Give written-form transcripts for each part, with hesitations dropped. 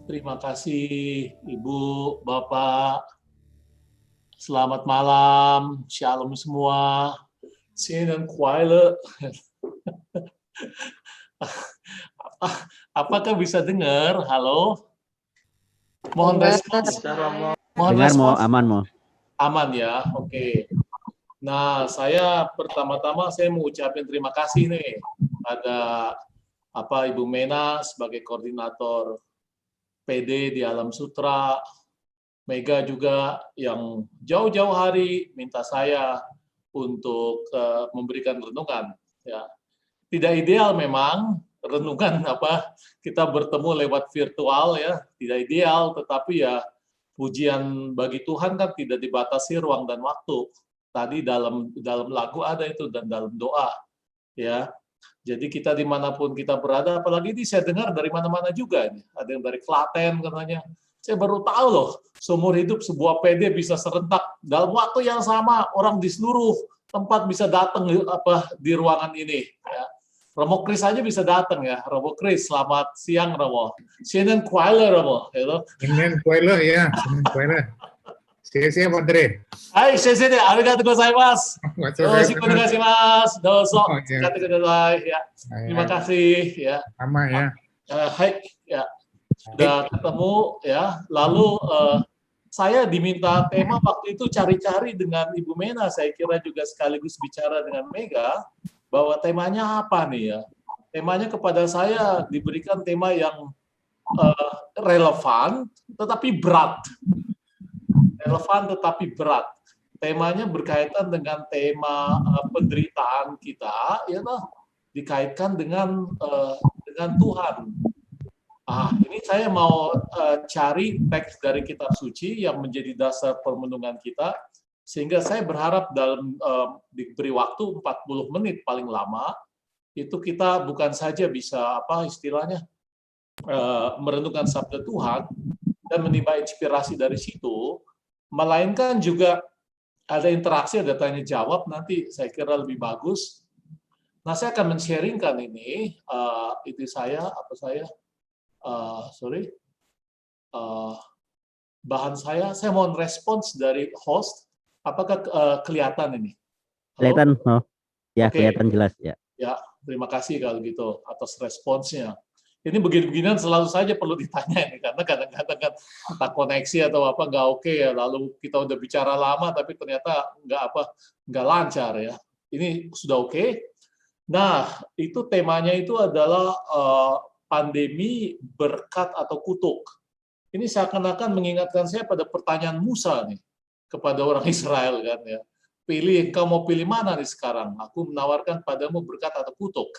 Terima kasih Ibu, Bapak. Selamat malam, Shalom semua. Sinan Kuaile. Apakah bisa dengar? Halo? Mohon respons. Mohon Dengar mau respons. aman mau. Aman ya, oke. Nah, saya pertama-tama saya mengucapkan terima kasih nih pada Ibu Mena sebagai koordinator PD di Alam Sutra, Mega juga yang jauh-jauh hari minta saya untuk memberikan renungan. Ya, tidak ideal memang renungan kita bertemu lewat virtual ya, tidak ideal, tetapi ya pujian bagi Tuhan kan tidak dibatasi ruang dan waktu. Tadi dalam lagu ada itu dan dalam doa ya. Jadi kita dimanapun kita berada, apalagi ini saya dengar dari mana-mana juga. Ada yang dari Klaten katanya. Saya baru tahu loh, seumur hidup sebuah PD bisa serentak dalam waktu yang sama, orang di seluruh tempat bisa datang di ruangan ini. Ya. Romo Kris aja bisa datang ya. Romo Kris, selamat siang Romo. Sinan Kuala Romo. Senin Kuala ya, Senin Kuala. Siap, Andre. Hai, sensei, arigatou gozaimasu. Doshi onegaishimasu. Dozo. Ya. Terima kasih ya. Sama ya. Hai, ya. Sudah ketemu ya. Lalu saya diminta tema waktu itu cari-cari dengan Ibu Mena. Saya kira juga sekaligus bicara dengan Mega bahwa temanya apa nih ya. Temanya kepada saya diberikan tema yang relevan tetapi berat. Relevan tetapi berat. Temanya berkaitan dengan tema penderitaan kita, ya toh, dikaitkan dengan Tuhan. Ini saya mau cari teks dari kitab suci yang menjadi dasar permenungan kita, sehingga saya berharap dalam diberi waktu 40 menit paling lama, itu kita bukan saja bisa merenungkan sabda Tuhan dan menimba inspirasi dari situ, melainkan juga ada interaksi, ada tanya jawab, nanti saya kira lebih bagus. Nah, saya akan men-sharingkan ini, bahan saya mohon respons dari host, apakah kelihatan ini? Halo? Kelihatan, oh. Ya, Oke. kelihatan jelas ya. Ya, terima kasih kalau gitu atas responsnya. Ini begini-beginian selalu saja perlu ditanya ini, karena kadang-kadang kan entah koneksi atau apa nggak oke ya, lalu kita udah bicara lama tapi ternyata nggak lancar ya. Ini sudah oke. Nah, itu temanya itu adalah pandemi berkat atau kutuk. Ini seakan-akan mengingatkan saya pada pertanyaan Musa nih kepada orang Israel kan ya. Pilih, kau mau pilih mana nih sekarang? Aku menawarkan padamu berkat atau kutuk.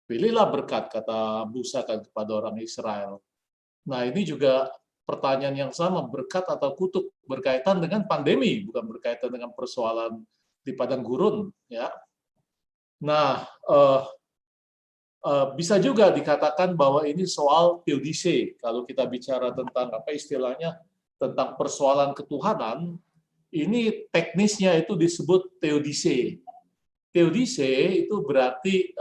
Pilihlah berkat, kata Musa kan kepada orang Israel. Nah, ini juga pertanyaan yang sama, berkat atau kutuk, berkaitan dengan pandemi, bukan berkaitan dengan persoalan di padang gurun. Ya. Nah, bisa juga dikatakan bahwa ini soal teodise. Kalau kita bicara tentang tentang persoalan ketuhanan, ini teknisnya itu disebut teodise. Teodise itu berarti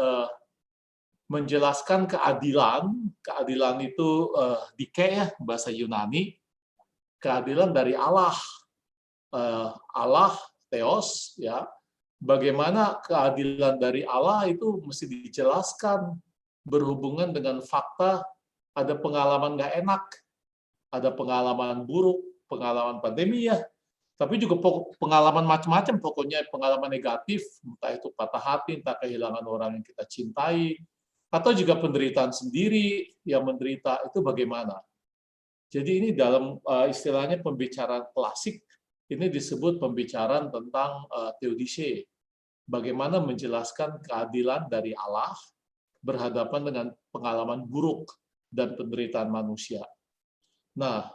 menjelaskan keadilan. Keadilan itu dike ya, bahasa Yunani. Keadilan dari Allah. Allah, theos, ya. Bagaimana keadilan dari Allah itu mesti dijelaskan berhubungan dengan fakta ada pengalaman nggak enak, ada pengalaman buruk, pengalaman pandemi ya, tapi juga pengalaman macam-macam, pokoknya pengalaman negatif, entah itu patah hati, entah kehilangan orang yang kita cintai, atau juga penderitaan sendiri yang menderita, itu bagaimana. Jadi ini dalam istilahnya pembicaraan klasik, ini disebut pembicaraan tentang teodise, bagaimana menjelaskan keadilan dari Allah berhadapan dengan pengalaman buruk dan penderitaan manusia. Nah,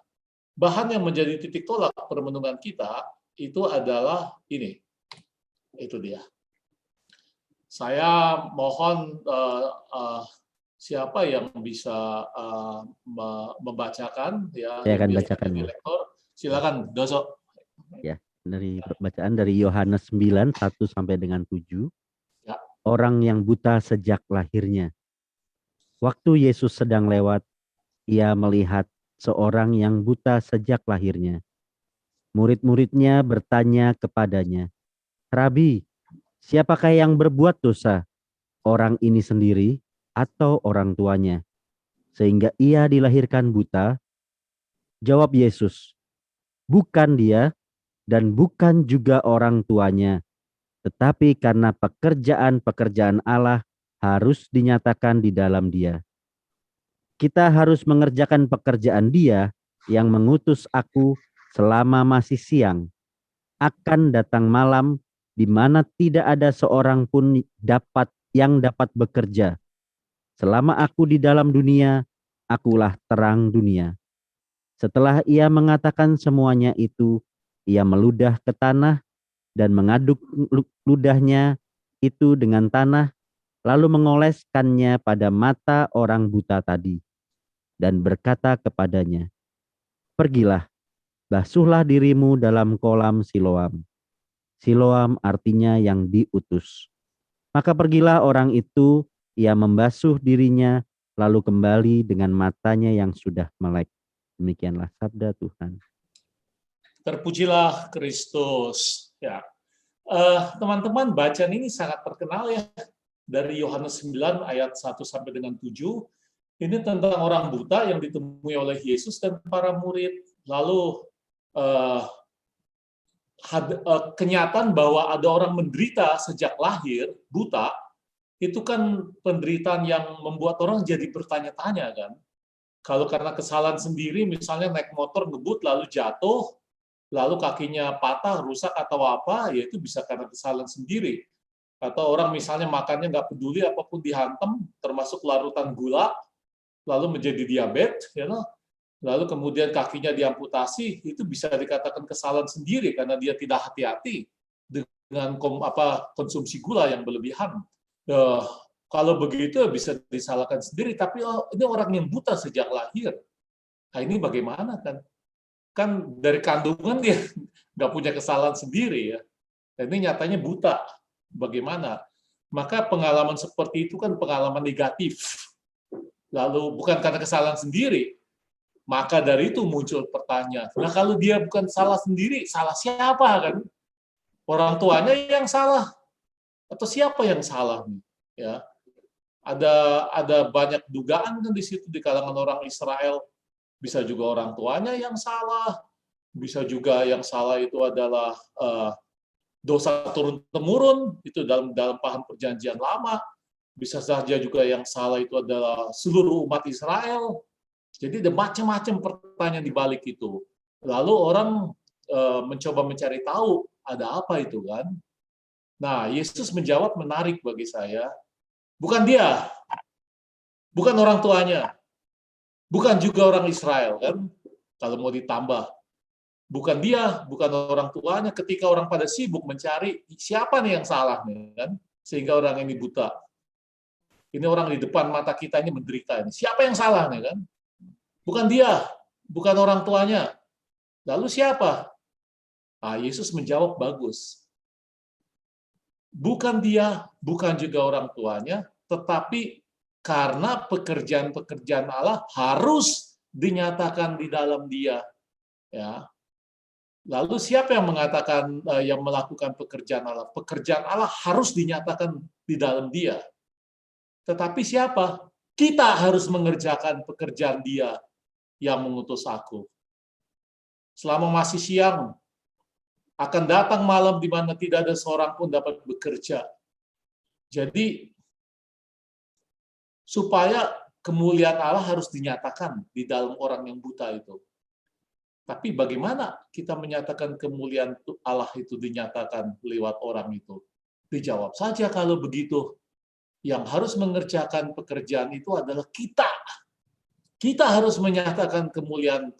bahan yang menjadi titik tolak permenungan kita itu adalah ini. Itu dia. Saya mohon siapa yang bisa membacakan ya. Saya akan bacakan ya. Silakan, Doso. Ya, dari bacaan dari Yohanes 9 1 sampai dengan 7. Ya. Orang yang buta sejak lahirnya. Waktu Yesus sedang lewat, ia melihat seorang yang buta sejak lahirnya. Murid-muridnya bertanya kepadanya, "Rabi, siapakah yang berbuat dosa? Orang ini sendiri atau orang tuanya? Sehingga ia dilahirkan buta?" Jawab Yesus, "Bukan dia dan bukan juga orang tuanya, tetapi karena pekerjaan-pekerjaan Allah harus dinyatakan di dalam dia. Kita harus mengerjakan pekerjaan Dia yang mengutus aku selama masih siang. Akan datang malam di mana tidak ada seorang pun yang dapat bekerja. Selama aku di dalam dunia, akulah terang dunia." Setelah ia mengatakan semuanya itu, ia meludah ke tanah dan mengaduk ludahnya itu dengan tanah, lalu mengoleskannya pada mata orang buta tadi, dan berkata kepadanya, "Pergilah, basuhlah dirimu dalam kolam Siloam." Siloam artinya yang diutus. Maka pergilah orang itu, ia membasuh dirinya, lalu kembali dengan matanya yang sudah melek. Demikianlah sabda Tuhan. Terpujilah Kristus. Ya, teman-teman, bacaan ini sangat terkenal ya, dari Yohanes 9 ayat 1 sampai dengan 7. Ini tentang orang buta yang ditemui oleh Yesus dan para murid. Lalu kenyataan bahwa ada orang menderita sejak lahir, buta, itu kan penderitaan yang membuat orang jadi bertanya-tanya kan. Kalau karena kesalahan sendiri, misalnya naik motor ngebut lalu jatuh, lalu kakinya patah, rusak atau apa, ya itu bisa karena kesalahan sendiri. Atau orang misalnya makannya nggak peduli apapun dihantam, termasuk larutan gula, lalu menjadi diabetes, ya, lalu kemudian kakinya diamputasi, itu bisa dikatakan kesalahan sendiri karena dia tidak hati-hati dengan konsumsi gula yang berlebihan. Kalau begitu bisa disalahkan sendiri, tapi ini orang yang buta sejak lahir. Nah, ini bagaimana kan? Kan dari kandungan dia nggak punya kesalahan sendiri ya. Dan ini nyatanya buta. Bagaimana? Maka pengalaman seperti itu kan pengalaman negatif. Lalu bukan karena kesalahan sendiri. Maka dari itu muncul pertanyaan. Nah, kalau dia bukan salah sendiri, salah siapa kan? Orang tuanya yang salah atau siapa yang salah? Ya. Ada banyak dugaan kan di situ di kalangan orang Israel. Bisa juga orang tuanya yang salah, bisa juga yang salah itu adalah dosa turun-temurun, itu dalam paham perjanjian lama. Bisa saja juga yang salah itu adalah seluruh umat Israel. Jadi ada macam-macam pertanyaan di balik itu. Lalu orang mencoba mencari tahu ada apa itu kan. Nah, Yesus menjawab menarik bagi saya. Bukan dia, bukan orang tuanya, bukan juga orang Israel kan, kalau mau ditambah. Bukan dia, bukan orang tuanya, ketika orang pada sibuk mencari siapa nih yang salah nih kan, sehingga orang ini buta. Ini orang di depan mata kita ini menderita ini. Siapa yang salah nih kan? Bukan dia, bukan orang tuanya. Lalu siapa? Ah, Yesus menjawab bagus. Bukan dia, bukan juga orang tuanya, tetapi karena pekerjaan-pekerjaan Allah harus dinyatakan di dalam dia. Ya. Lalu siapa yang mengatakan yang melakukan pekerjaan Allah? Pekerjaan Allah harus dinyatakan di dalam dia. Tetapi siapa? Kita harus mengerjakan pekerjaan dia yang mengutus aku. Selama masih siang, akan datang malam di mana tidak ada seorang pun dapat bekerja. Jadi, supaya kemuliaan Allah harus dinyatakan di dalam orang yang buta itu. Tapi bagaimana kita menyatakan kemuliaan Allah itu dinyatakan lewat orang itu? Dijawab saja kalau begitu. Yang harus mengerjakan pekerjaan itu adalah kita. Kita harus menyatakan kemuliaan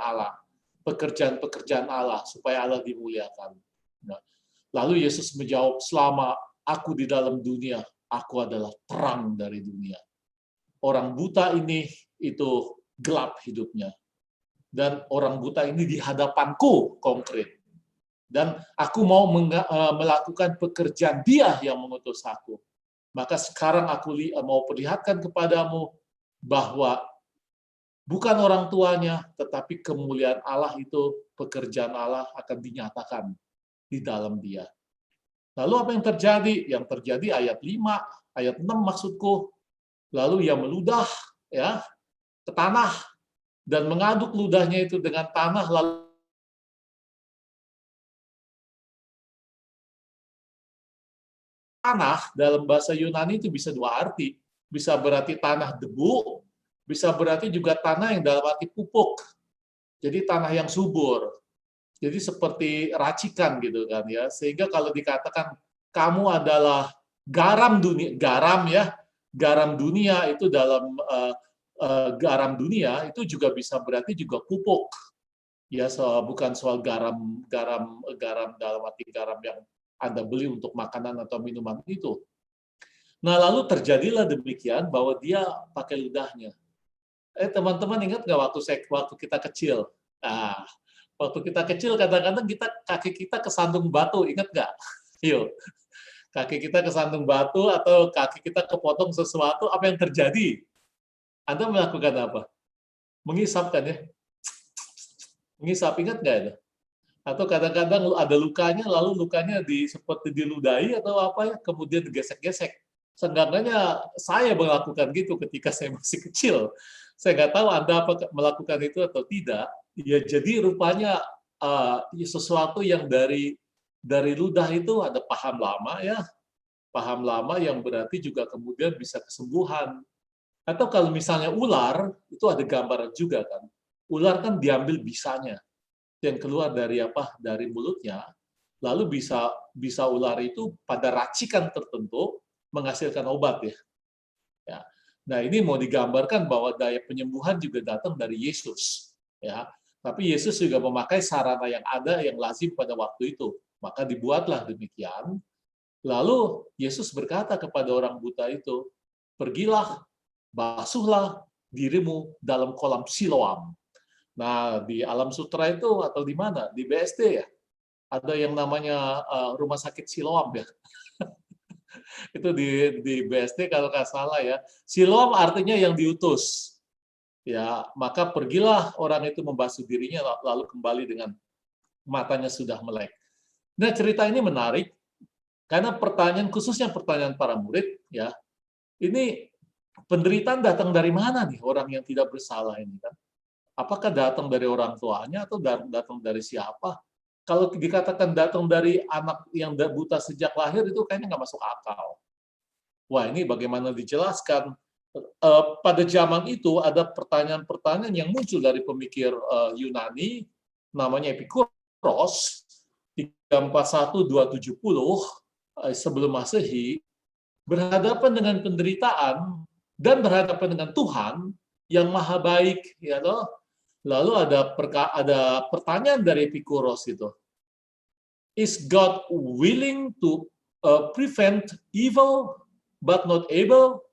Allah. Pekerjaan-pekerjaan Allah supaya Allah dimuliakan. Nah, lalu Yesus menjawab, selama aku di dalam dunia, aku adalah terang dari dunia. Orang buta ini itu gelap hidupnya. Dan orang buta ini di hadapanku konkret. Dan aku mau melakukan pekerjaan dia yang mengutus aku. Maka sekarang aku mau perlihatkan kepadamu bahwa bukan orang tuanya, tetapi kemuliaan Allah itu, pekerjaan Allah akan dinyatakan di dalam dia. Lalu apa yang terjadi? Yang terjadi ayat 5, ayat 6 maksudku. Lalu ia meludah ya ke tanah dan mengaduk ludahnya itu dengan tanah, lalu tanah dalam bahasa Yunani itu bisa dua arti. Bisa berarti tanah debu, bisa berarti juga tanah yang dalam arti pupuk. Jadi tanah yang subur. Jadi seperti racikan gitu kan ya. Sehingga kalau dikatakan kamu adalah garam dunia, garam ya, garam dunia itu dalam garam dunia itu juga bisa berarti juga pupuk. Ya, bukan soal garam dalam arti garam yang Anda beli untuk makanan atau minuman itu. Nah, lalu terjadilah demikian bahwa dia pakai ludahnya. Teman-teman ingat nggak waktu kita kecil? Nah, waktu kita kecil kadang-kadang kaki kita kesandung batu, ingat nggak? Yuk, kaki kita kesandung batu atau kaki kita kepotong sesuatu, apa yang terjadi? Anda melakukan apa? Mengisap kan ya? Mengisap, ingat nggak itu? Atau kadang-kadang ada lukanya, lalu lukanya seperti diludahi atau apa ya, kemudian digesek-gesek. Seenggaknya saya melakukan gitu ketika saya masih kecil. Saya nggak tahu Anda melakukan itu atau tidak. Ya, jadi rupanya sesuatu yang dari ludah itu ada paham lama ya, paham lama yang berarti juga kemudian bisa kesembuhan. Atau kalau misalnya ular, itu ada gambaran juga kan. Ular kan diambil bisanya yang keluar dari dari mulutnya, lalu bisa ular itu pada racikan tertentu menghasilkan obat ya. Nah, ini mau digambarkan bahwa daya penyembuhan juga datang dari Yesus ya. Tapi Yesus juga memakai sarana yang ada yang lazim pada waktu itu. Maka dibuatlah demikian. Lalu Yesus berkata kepada orang buta itu, "Pergilah, basuhlah dirimu dalam kolam Siloam." Nah, di Alam Sutra itu atau di mana? Di BSD ya? Ada yang namanya Rumah Sakit Siloam ya. Itu di BSD kalau nggak salah ya. Siloam artinya yang diutus. Ya, maka pergilah orang itu membasuh dirinya lalu kembali dengan matanya sudah melek. Nah, cerita ini menarik karena khususnya pertanyaan para murid ya. Ini penderitaan datang dari mana nih orang yang tidak bersalah ini kan? Apakah datang dari orang tuanya atau datang dari siapa? Kalau dikatakan datang dari anak yang buta sejak lahir, itu kayaknya nggak masuk akal. Wah, ini bagaimana dijelaskan? Pada zaman itu ada pertanyaan-pertanyaan yang muncul dari pemikir Yunani, namanya Epikuros, 341-270 sebelum Masehi, berhadapan dengan penderitaan dan berhadapan dengan Tuhan yang maha baik, ya toh. Lalu ada pertanyaan dari Epikuros itu. Is God willing to prevent evil but not able?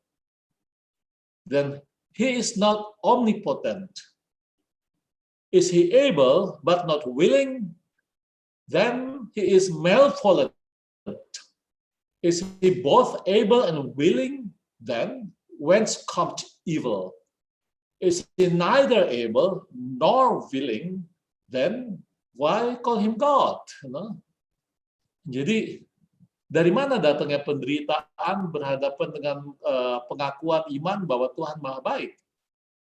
Then he is not omnipotent. Is he able but not willing? Then he is malevolent. Is he both able and willing? Then whence comes evil? Is he neither able nor willing, then why call him God? Jadi dari mana datangnya penderitaan berhadapan dengan pengakuan iman bahwa Tuhan Maha Baik?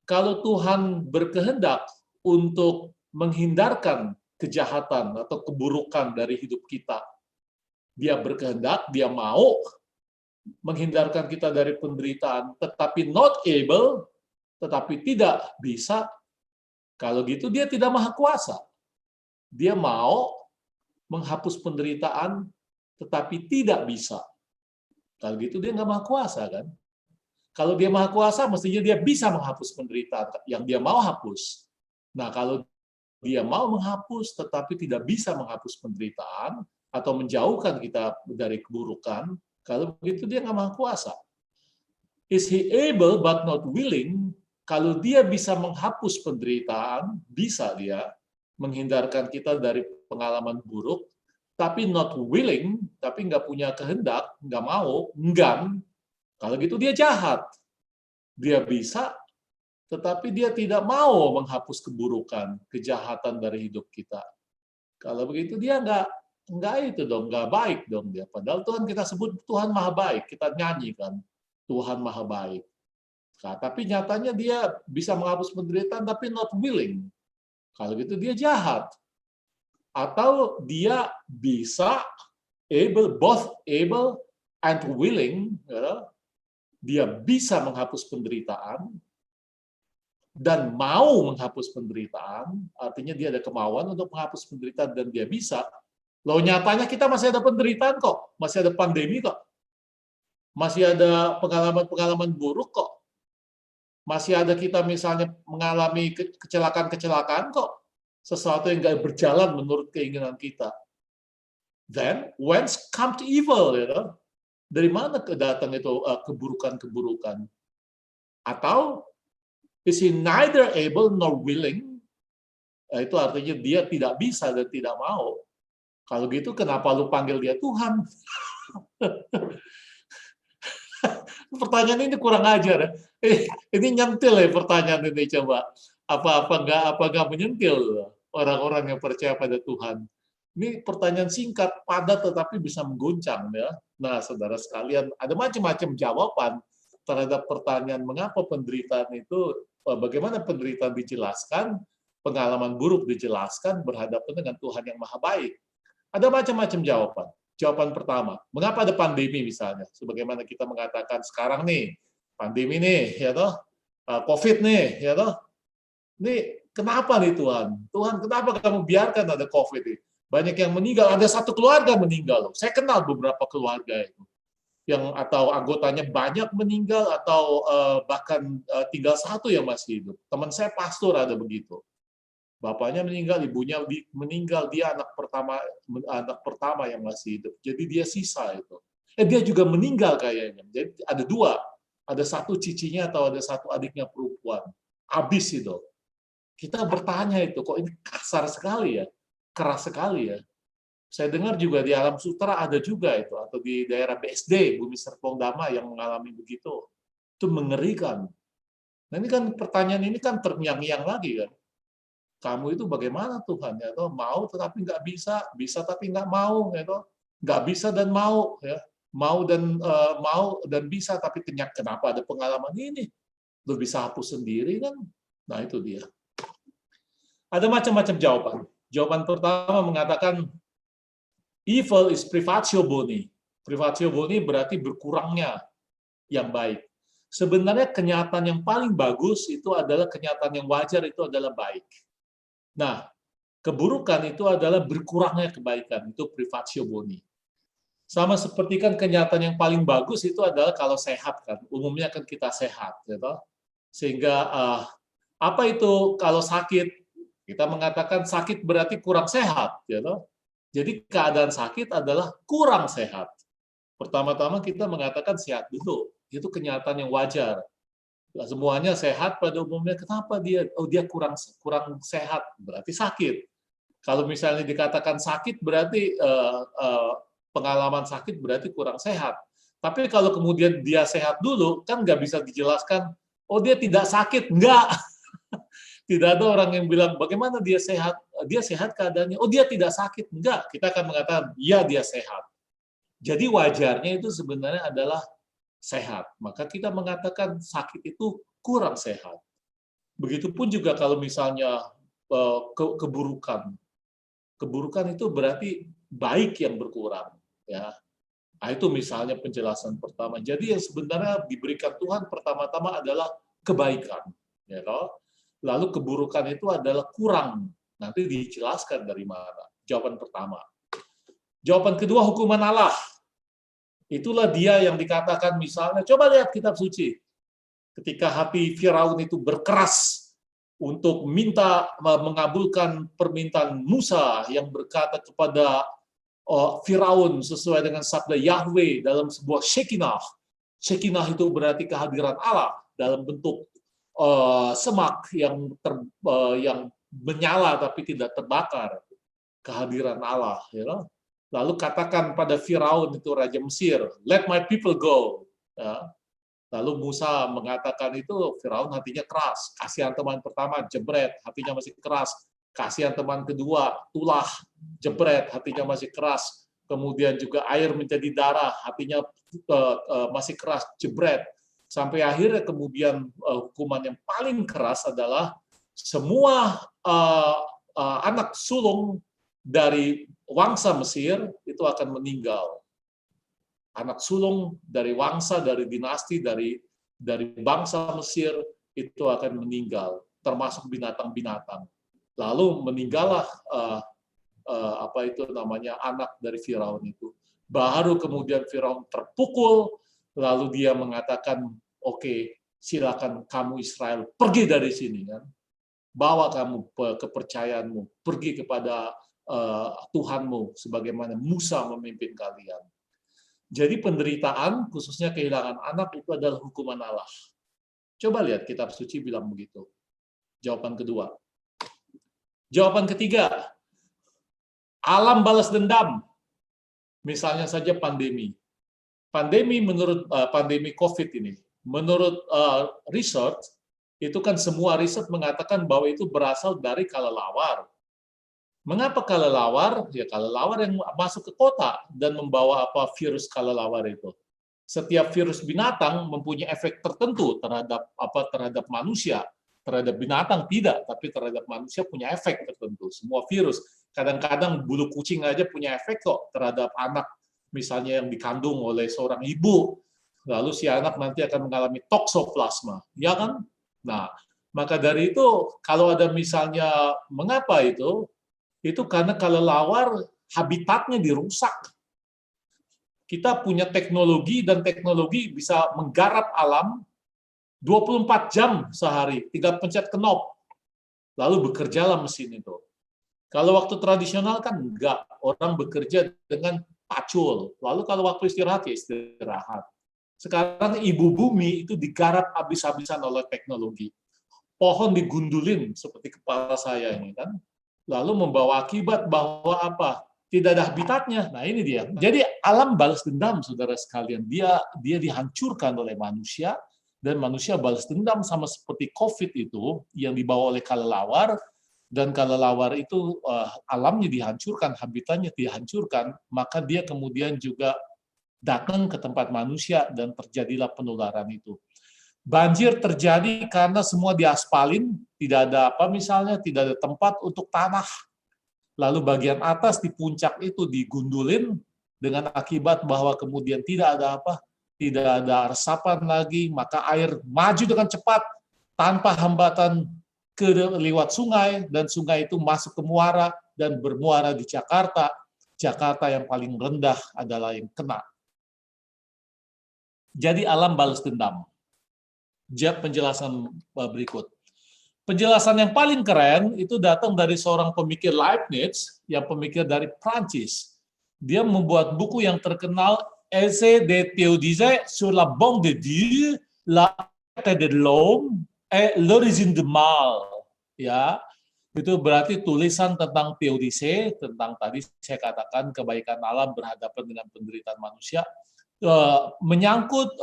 Kalau Tuhan berkehendak untuk menghindarkan kejahatan atau keburukan dari hidup kita, Dia berkehendak, Dia mau menghindarkan kita dari penderitaan, tetapi not able, tetapi tidak bisa, kalau gitu dia tidak maha kuasa. Dia mau menghapus penderitaan, tetapi tidak bisa. Kalau gitu dia nggak maha kuasa kan? Kalau dia maha kuasa, mestinya dia bisa menghapus penderitaan yang dia mau hapus. Nah, kalau dia mau menghapus, tetapi tidak bisa menghapus penderitaan, atau menjauhkan kita dari keburukan, kalau begitu dia nggak maha kuasa. Is he able but not willing? Kalau dia bisa menghapus penderitaan, bisa dia menghindarkan kita dari pengalaman buruk, tapi not willing, tapi nggak punya kehendak, nggak mau, enggan, kalau gitu dia jahat. Dia bisa, tetapi dia tidak mau menghapus keburukan, kejahatan dari hidup kita. Kalau begitu dia nggak itu dong, nggak baik dong dia. Padahal Tuhan kita sebut Tuhan Maha Baik, kita nyanyi kan, Tuhan Maha Baik. Nah, tapi nyatanya dia bisa menghapus penderitaan, tapi not willing. Kalau gitu dia jahat. Atau dia bisa both able and willing, ya, dia bisa menghapus penderitaan dan mau menghapus penderitaan, artinya dia ada kemauan untuk menghapus penderitaan dan dia bisa. Loh nyatanya kita masih ada penderitaan kok, masih ada pandemi kok, masih ada pengalaman-pengalaman buruk kok, masih ada kita misalnya mengalami kecelakaan-kecelakaan kok, sesuatu yang nggak berjalan menurut keinginan kita. Then, whence come to evil, you know? Dari mana datang itu keburukan-keburukan? Atau is he neither able nor willing? Itu artinya dia tidak bisa dan tidak mau. Kalau gitu kenapa lu panggil dia Tuhan? Pertanyaan ini kurang ajar. Ini nyentil ya pertanyaan ini, coba. Apa nggak menyentil orang-orang yang percaya pada Tuhan? Ini pertanyaan singkat, padat, tetapi bisa mengguncang. Ya. Nah, saudara sekalian, ada macam-macam jawaban terhadap pertanyaan mengapa penderitaan itu, bagaimana penderitaan dijelaskan, pengalaman buruk dijelaskan berhadapan dengan Tuhan yang Maha Baik. Ada macam-macam jawaban. Jawaban pertama, mengapa ada pandemi misalnya? Sebagaimana kita mengatakan sekarang nih, pandemi nih, ya toh, COVID nih, ya toh. Ini kenapa nih Tuhan? Tuhan, kenapa kamu biarkan ada COVID ini? Banyak yang meninggal, ada satu keluarga meninggal loh. Saya kenal beberapa keluarga itu yang atau anggotanya banyak meninggal atau bahkan tinggal satu yang masih hidup. Teman saya pastor ada begitu. Bapaknya meninggal, ibunya meninggal, dia anak pertama yang masih hidup. Jadi dia sisa itu. Dia juga meninggal kayaknya. Jadi ada dua, ada satu cicinya atau ada satu adiknya perempuan. Habis itu. Kita bertanya itu, kok ini kasar sekali ya? Keras sekali ya. Saya dengar juga di Alam Sutera ada juga itu, atau di daerah BSD, Bumi Serpong Damai yang mengalami begitu. Itu mengerikan. Nah ini kan pertanyaan ini kan terngiang-ngiang lagi kan. Kamu itu bagaimana Tuhan? Ya, toh? Mau tetapi nggak bisa, bisa tapi nggak mau, ya, toh? Nggak bisa dan mau, ya. Mau dan bisa tapi kenapa ada pengalaman ini? Lu bisa hapus sendiri kan? Nah itu dia. Ada macam-macam jawaban. Jawaban pertama mengatakan evil is privatio boni. Privatio boni berarti berkurangnya yang baik. Sebenarnya kenyataan yang paling bagus itu adalah kenyataan yang wajar, itu adalah baik. Nah, keburukan itu adalah berkurangnya kebaikan, itu privatio boni. Sama seperti kan kenyataan yang paling bagus itu adalah kalau sehat kan, umumnya kan kita sehat, gitu. Sehingga apa itu kalau sakit? Kita mengatakan sakit berarti kurang sehat, gitu. Jadi keadaan sakit adalah kurang sehat. Pertama-tama kita mengatakan sehat dulu, itu kenyataan yang wajar. Semuanya sehat pada umumnya, kenapa dia? Oh dia kurang sehat, berarti sakit. Kalau misalnya dikatakan sakit berarti pengalaman sakit berarti kurang sehat. Tapi kalau kemudian dia sehat dulu, kan nggak bisa dijelaskan, oh dia tidak sakit, enggak. Tidak ada orang yang bilang, bagaimana dia sehat keadaannya, oh dia tidak sakit, enggak. Kita akan mengatakan, ya dia sehat. Jadi wajarnya itu sebenarnya adalah sehat. Maka kita mengatakan sakit itu kurang sehat. Begitupun juga kalau misalnya keburukan. Keburukan itu berarti baik yang berkurang. Ya. Nah, itu misalnya penjelasan pertama. Jadi yang sebenarnya diberikan Tuhan pertama-tama adalah kebaikan. Ya, lalu keburukan itu adalah kurang. Nanti dijelaskan dari mana. Jawaban pertama. Jawaban kedua, hukuman Allah. Itulah dia yang dikatakan misalnya, coba lihat kitab suci. Ketika hati Firaun itu berkeras untuk mengabulkan permintaan Musa yang berkata kepada Firaun sesuai dengan sabda Yahweh dalam sebuah Shekinah. Shekinah itu berarti kehadiran Allah dalam bentuk semak yang menyala tapi tidak terbakar. Kehadiran Allah. Ya. Lalu katakan pada Firaun itu Raja Mesir, let my people go. Ya. Lalu Musa mengatakan itu, Firaun hatinya keras. Kasihan teman pertama, jebret, hatinya masih keras. Kasihan teman kedua, tulah, jebret, hatinya masih keras. Kemudian juga air menjadi darah, hatinya masih keras, jebret. Sampai akhirnya kemudian hukuman yang paling keras adalah semua anak sulung dari wangsa Mesir itu akan meninggal. Anak sulung dari wangsa, dari dinasti, dari bangsa Mesir itu akan meninggal, termasuk binatang-binatang. Lalu meninggallah anak dari Firaun itu. Baru kemudian Firaun terpukul, lalu dia mengatakan, oke, silakan kamu Israel pergi dari sini, kan? Bawa kamu kepercayaanmu, pergi kepada Tuhanmu, sebagaimana Musa memimpin kalian. Jadi penderitaan, khususnya kehilangan anak, itu adalah hukuman Allah. Coba lihat kitab suci bilang begitu. Jawaban kedua. Jawaban ketiga, alam balas dendam. Misalnya saja pandemi. Pandemi menurut pandemi COVID ini, menurut research, itu kan semua riset mengatakan bahwa itu berasal dari kelelawar. Mengapa kelelawar? Ya kelelawar yang masuk ke kota dan membawa virus kelelawar itu. Setiap virus binatang mempunyai efek tertentu terhadap manusia. Terhadap binatang tidak, tapi terhadap manusia punya efek tertentu. Semua virus. Kadang-kadang bulu kucing aja punya efek kok terhadap anak, misalnya yang dikandung oleh seorang ibu. Lalu si anak nanti akan mengalami toksoplasma, ya kan? Nah, maka dari itu kalau ada misalnya mengapa itu karena kelelawar habitatnya dirusak. Kita punya teknologi dan teknologi bisa menggarap alam 24 jam sehari, tinggal pencet knop, lalu bekerjalah mesin itu. Kalau waktu tradisional kan enggak, orang bekerja dengan pacul, lalu kalau waktu istirahat ya istirahat. Sekarang ibu bumi itu digarap habis-habisan oleh teknologi. Pohon digundulin seperti kepala saya ini kan, lalu membawa akibat bahwa apa? Tidak ada habitatnya. Nah ini dia. Jadi alam balas dendam, saudara sekalian. Dia dihancurkan oleh manusia, dan manusia balas dendam sama seperti COVID itu yang dibawa oleh kelelawar, dan kelelawar itu alamnya dihancurkan, habitatnya dihancurkan, maka dia kemudian juga datang ke tempat manusia dan terjadilah penularan itu. Banjir terjadi karena semua diaspalin, tidak ada misalnya tidak ada tempat untuk tanah. Lalu bagian atas di puncak itu digundulin dengan akibat bahwa kemudian tidak ada resapan lagi, maka air maju dengan cepat tanpa hambatan lewat sungai, dan sungai itu masuk ke muara dan bermuara di Jakarta. Jakarta yang paling rendah adalah yang kena. Jadi alam balas dendam. Penjelasan berikut. Penjelasan yang paling keren itu datang dari seorang pemikir Leibniz, yang pemikir dari Prancis. Dia membuat buku yang terkenal, Essai de théodicée sur la bonne de Dieu, la de l'homme et l'origine du mal. Ya, itu berarti tulisan tentang Theodicée, tentang tadi saya katakan kebaikan alam berhadapan dengan penderitaan manusia. Menyangkut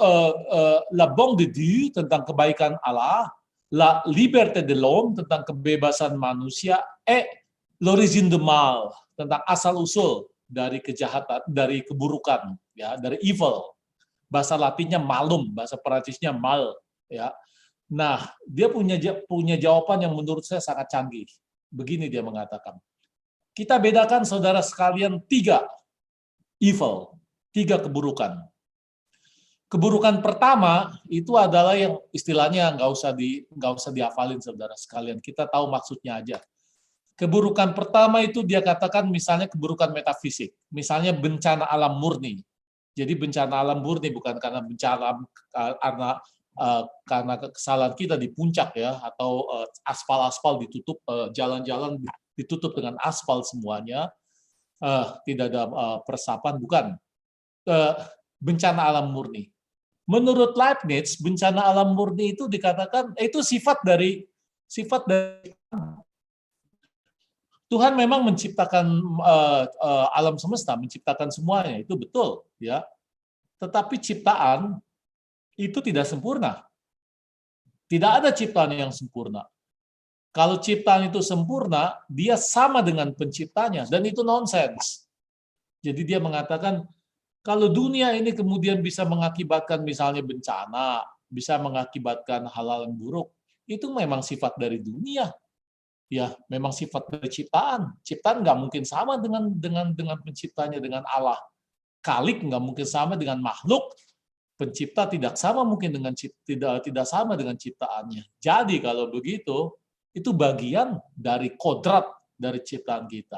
la bonne de Dieu tentang kebaikan Allah, la liberté de l'homme tentang kebebasan manusia, l'origine du mal tentang asal usul dari kejahatan, dari keburukan, ya, dari evil. Bahasa Latinnya malum, bahasa Perancisnya mal, ya. Nah, dia punya jawaban yang menurut saya sangat canggih. Begini dia mengatakan. Kita bedakan saudara sekalian 3 evil, 3 keburukan. Keburukan pertama itu adalah yang istilahnya nggak usah dihafalin saudara sekalian. Kita tahu maksudnya aja. Keburukan pertama itu dia katakan misalnya keburukan metafisik, misalnya bencana alam murni. Jadi bencana alam murni bukan karena bencana karena kesalahan kita di puncak ya, atau aspal-aspal ditutup, jalan-jalan ditutup dengan aspal semuanya, tidak ada peresapan, bukan. Bencana alam murni. Menurut Leibniz, bencana alam murni itu dikatakan itu sifat dari Tuhan memang menciptakan alam semesta, menciptakan semuanya, itu betul, ya. Tetapi ciptaan itu tidak sempurna. Tidak ada ciptaan yang sempurna. Kalau ciptaan itu sempurna, dia sama dengan penciptanya, dan itu nonsens. Jadi dia mengatakan, kalau dunia ini kemudian bisa mengakibatkan misalnya bencana, bisa mengakibatkan hal-hal yang buruk, itu memang sifat dari dunia. Ya, memang sifat dari ciptaan. Ciptaan nggak mungkin sama dengan penciptanya, dengan Allah. Khalik nggak mungkin sama dengan makhluk. Pencipta tidak sama mungkin dengan tidak sama dengan ciptaannya. Jadi kalau begitu, itu bagian dari kodrat dari ciptaan kita.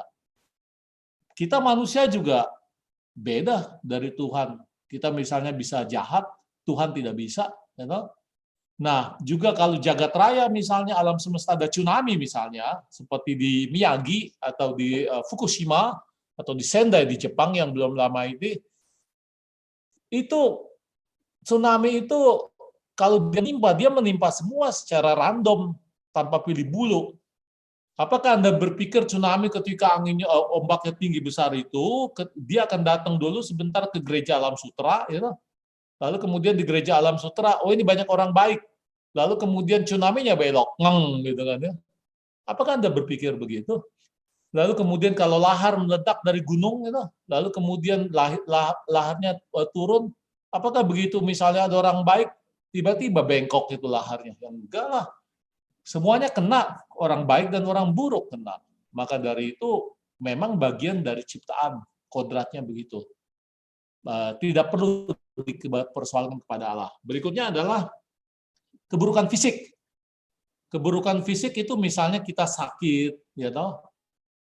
Kita manusia juga beda dari Tuhan. Kita misalnya bisa jahat, Tuhan tidak bisa. You know? Nah, juga kalau jagat raya misalnya alam semesta ada tsunami misalnya, seperti di Miyagi atau di Fukushima atau di Sendai di Jepang yang belum lama ini, itu tsunami itu kalau dia menimpa semua secara random tanpa pilih bulu. Apakah Anda berpikir tsunami ketika anginnya ombaknya tinggi besar itu dia akan datang dulu sebentar ke gereja Alam Sutra, ya? Lalu kemudian di gereja Alam Sutra, oh ini banyak orang baik. Lalu kemudian tsunami-nya belok, gitu kan ya. Apakah Anda berpikir begitu? Lalu kemudian kalau lahar meledak dari gunung, gitu, lalu kemudian laharnya turun, apakah begitu misalnya ada orang baik, tiba-tiba bengkok itu laharnya? Yang enggak lah. Semuanya kena, orang baik dan orang buruk kena. Maka dari itu memang bagian dari ciptaan, kodratnya begitu. Tidak perlu dipersoalkan kepada Allah. Berikutnya adalah keburukan fisik. Keburukan fisik itu misalnya kita sakit, ya toh,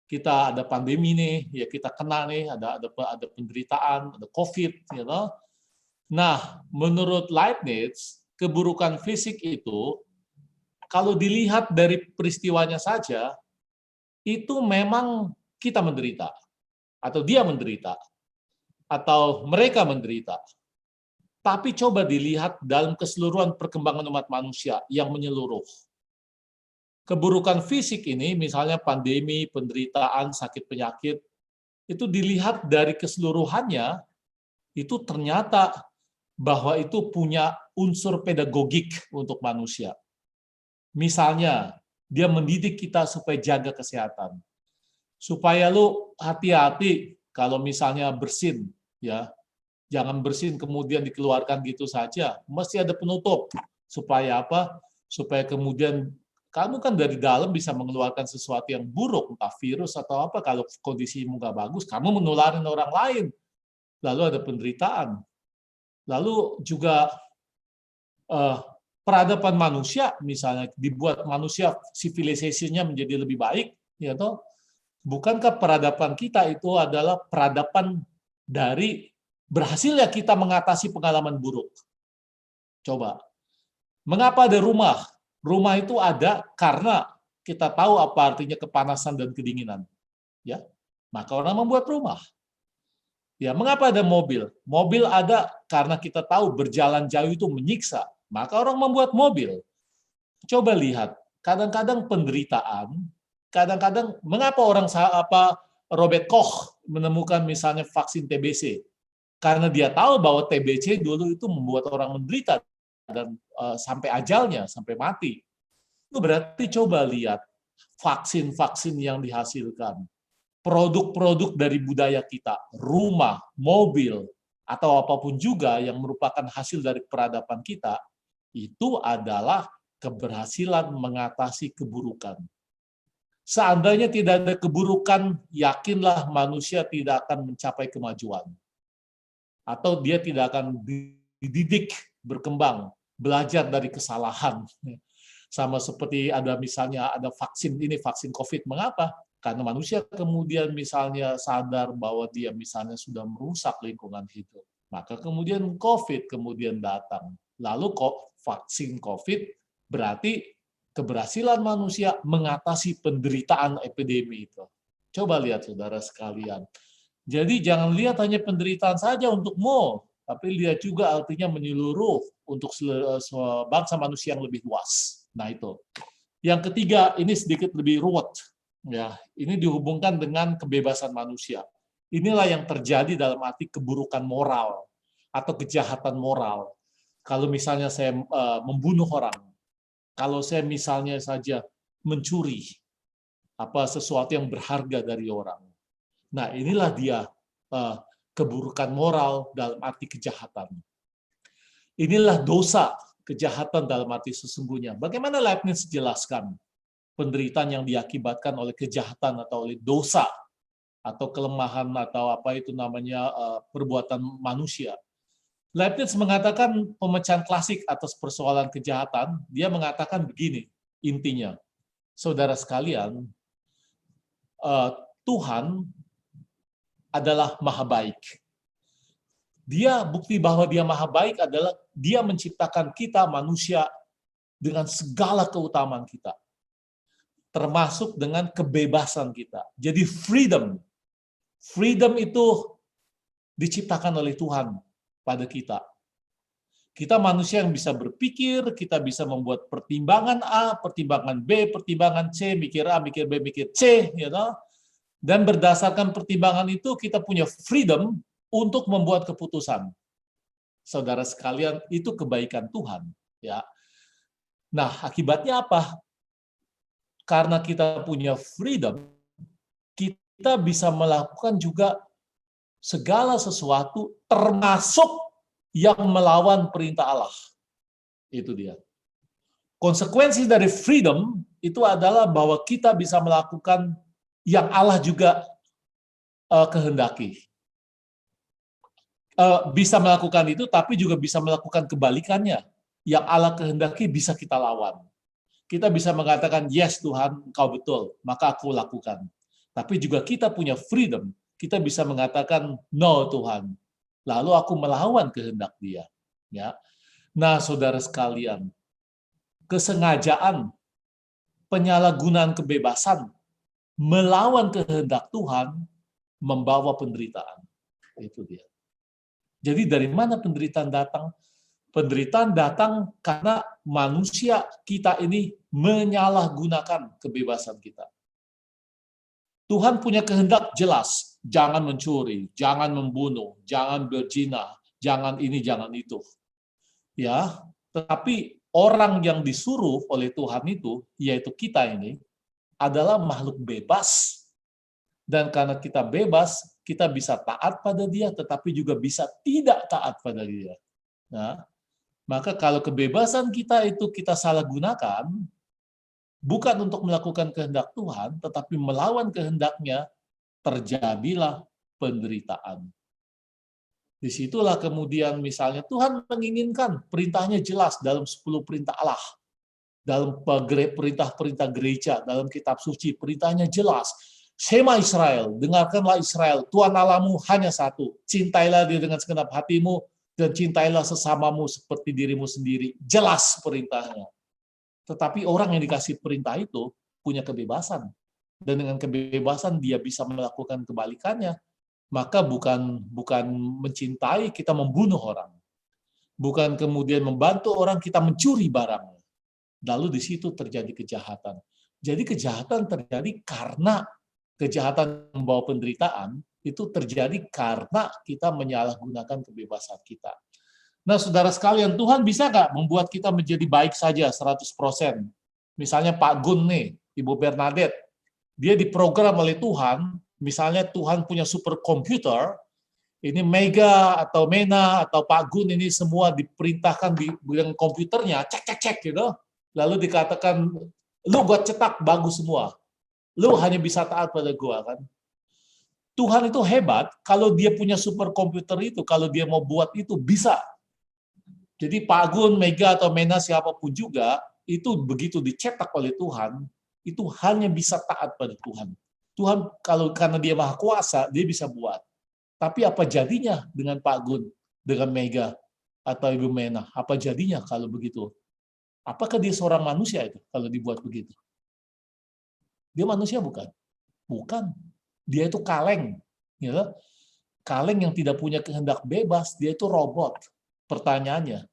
kita ada pandemi nih, ya kita kena nih, ada penderitaan, ada COVID, ya toh. Nah, menurut Leibniz, keburukan fisik itu kalau dilihat dari peristiwanya saja, itu memang kita menderita, atau dia menderita, atau mereka menderita. Tapi coba dilihat dalam keseluruhan perkembangan umat manusia yang menyeluruh. Keburukan fisik ini, misalnya pandemi, penderitaan, sakit penyakit, itu dilihat dari keseluruhannya, itu ternyata bahwa itu punya unsur pedagogik untuk manusia. Misalnya, dia mendidik kita supaya jaga kesehatan. Supaya lu hati-hati kalau misalnya bersin, ya. Jangan bersin kemudian dikeluarkan gitu saja. Mesti ada penutup. Supaya apa? Supaya kemudian kamu kan dari dalam bisa mengeluarkan sesuatu yang buruk, entah virus atau apa. Kalau kondisimu nggak bagus, kamu menularin orang lain. Lalu ada penderitaan. Lalu juga peradaban manusia, misalnya dibuat manusia civilization-nya menjadi lebih baik, ya toh? Bukankah peradaban kita itu adalah peradaban dari berhasilnya kita mengatasi pengalaman buruk? Coba. Mengapa ada rumah? Rumah itu ada karena kita tahu apa artinya kepanasan dan kedinginan. Ya. Maka orang membuat rumah. Ya, mengapa ada mobil? Mobil ada karena kita tahu berjalan jauh itu menyiksa. Maka orang membuat mobil. Coba lihat, kadang-kadang penderitaan, kadang-kadang mengapa Robert Koch menemukan misalnya vaksin TBC? Karena dia tahu bahwa TBC dulu itu membuat orang menderita dan sampai ajalnya, sampai mati. Itu berarti coba lihat vaksin-vaksin yang dihasilkan, produk-produk dari budaya kita, rumah, mobil, atau apapun juga yang merupakan hasil dari peradaban kita, itu adalah keberhasilan mengatasi keburukan. Seandainya tidak ada keburukan, yakinlah manusia tidak akan mencapai kemajuan. Atau dia tidak akan dididik, berkembang, belajar dari kesalahan. Sama seperti ada misalnya ada vaksin ini, vaksin COVID. Mengapa? Karena manusia kemudian misalnya sadar bahwa dia misalnya sudah merusak lingkungan hidup. Maka kemudian COVID kemudian datang. Lalu vaksin COVID berarti keberhasilan manusia mengatasi penderitaan epidemi itu. Coba lihat saudara sekalian. Jadi jangan lihat hanya penderitaan saja untukmu, tapi lihat juga artinya menyeluruh untuk bangsa manusia yang lebih luas. Nah itu. Yang ketiga, ini sedikit lebih ruwet. Ya, ini dihubungkan dengan kebebasan manusia. Inilah yang terjadi dalam arti keburukan moral atau kejahatan moral. Kalau misalnya saya membunuh orang, kalau saya misalnya saja mencuri sesuatu yang berharga dari orang. Nah, inilah dia keburukan moral dalam arti kejahatan. Inilah dosa, kejahatan dalam arti sesungguhnya. Bagaimana Leibniz jelaskan penderitaan yang diakibatkan oleh kejahatan atau oleh dosa atau kelemahan atau apa itu namanya perbuatan manusia. Leibniz mengatakan pemecahan klasik atas persoalan kejahatan, dia mengatakan begini intinya. Saudara sekalian, Tuhan adalah maha baik. Dia bukti bahwa dia maha baik adalah dia menciptakan kita manusia dengan segala keutamaan kita. Termasuk dengan kebebasan kita. Jadi freedom. Freedom itu diciptakan oleh Tuhan pada kita. Kita manusia yang bisa berpikir, kita bisa membuat pertimbangan A, pertimbangan B, pertimbangan C, mikir A, mikir B, mikir C, dan berdasarkan pertimbangan itu kita punya freedom untuk membuat keputusan. Saudara sekalian, itu kebaikan Tuhan, ya. Nah, akibatnya apa? Karena kita punya freedom, kita bisa melakukan juga segala sesuatu termasuk yang melawan perintah Allah. Itu dia. Konsekuensi dari freedom itu adalah bahwa kita bisa melakukan yang Allah juga kehendaki. Bisa melakukan itu, tapi juga bisa melakukan kebalikannya. Yang Allah kehendaki bisa kita lawan. Kita bisa mengatakan, yes Tuhan, Engkau betul, maka aku lakukan. Tapi juga kita punya freedom. Kita bisa mengatakan, no Tuhan, lalu aku melawan kehendak Dia. Ya. Nah, saudara sekalian, kesengajaan, penyalahgunaan kebebasan, melawan kehendak Tuhan, membawa penderitaan. Itu dia. Jadi dari mana penderitaan datang? Penderitaan datang karena manusia kita ini menyalahgunakan kebebasan kita. Tuhan punya kehendak jelas, jangan mencuri, jangan membunuh, jangan berzina, jangan ini, jangan itu. Ya, tetapi orang yang disuruh oleh Tuhan itu, yaitu kita ini, adalah makhluk bebas. Dan karena kita bebas, kita bisa taat pada Dia, tetapi juga bisa tidak taat pada Dia. Nah, maka kalau kebebasan kita itu kita salah gunakan, bukan untuk melakukan kehendak Tuhan, tetapi melawan kehendaknya, terjadilah penderitaan. Disitulah kemudian misalnya Tuhan menginginkan perintahnya jelas dalam 10 perintah Allah. Dalam perintah-perintah gereja, dalam kitab suci, perintahnya jelas. Shema Israel, dengarkanlah Israel, Tuhan Allahmu hanya satu. Cintailah Dia dengan segenap hatimu, dan cintailah sesamamu seperti dirimu sendiri. Jelas perintahnya. Tetapi orang yang dikasih perintah itu punya kebebasan. Dan dengan kebebasan dia bisa melakukan kebalikannya. Maka bukan mencintai, kita membunuh orang. Bukan kemudian membantu orang, kita mencuri barang. Lalu di situ terjadi kejahatan. Jadi kejahatan terjadi karena kejahatan membawa penderitaan, itu terjadi karena kita menyalahgunakan kebebasan kita. Nah, saudara sekalian, Tuhan bisa nggak membuat kita menjadi baik saja 100%? Misalnya Pak Gun nih, Ibu Bernadette, dia diprogram oleh Tuhan, misalnya Tuhan punya superkomputer, ini Mega atau Mena atau Pak Gun ini semua diperintahkan dengan komputernya, cek gitu. Lalu dikatakan, lu gua cetak bagus semua. Lu hanya bisa taat pada gua kan. Tuhan itu hebat, kalau dia punya superkomputer itu, kalau dia mau buat itu bisa. Jadi Pak Gun, Mega atau Mena siapapun juga, itu begitu dicetak oleh Tuhan, itu hanya bisa taat pada Tuhan. Tuhan kalau karena Dia Maha Kuasa, Dia bisa buat. Tapi apa jadinya dengan Pak Gun, dengan Mega atau Ibu Mena? Apa jadinya kalau begitu? Apakah dia seorang manusia itu kalau dibuat begitu? Dia manusia bukan? Bukan. Dia itu kaleng. Ya. Kaleng yang tidak punya kehendak bebas, dia itu robot. Pertanyaannya,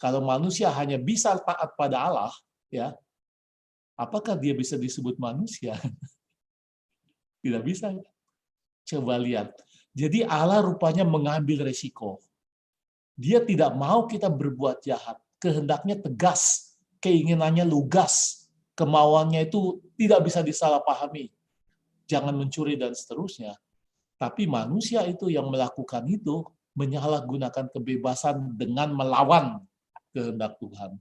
kalau manusia hanya bisa taat pada Allah, ya, apakah dia bisa disebut manusia? Tidak bisa. Coba lihat. Jadi Allah rupanya mengambil resiko. Dia tidak mau kita berbuat jahat. Kehendaknya tegas, keinginannya lugas, kemauannya itu tidak bisa disalahpahami. Jangan mencuri dan seterusnya. Tapi manusia itu yang melakukan itu menyalahgunakan kebebasan dengan melawan kehendak Tuhan.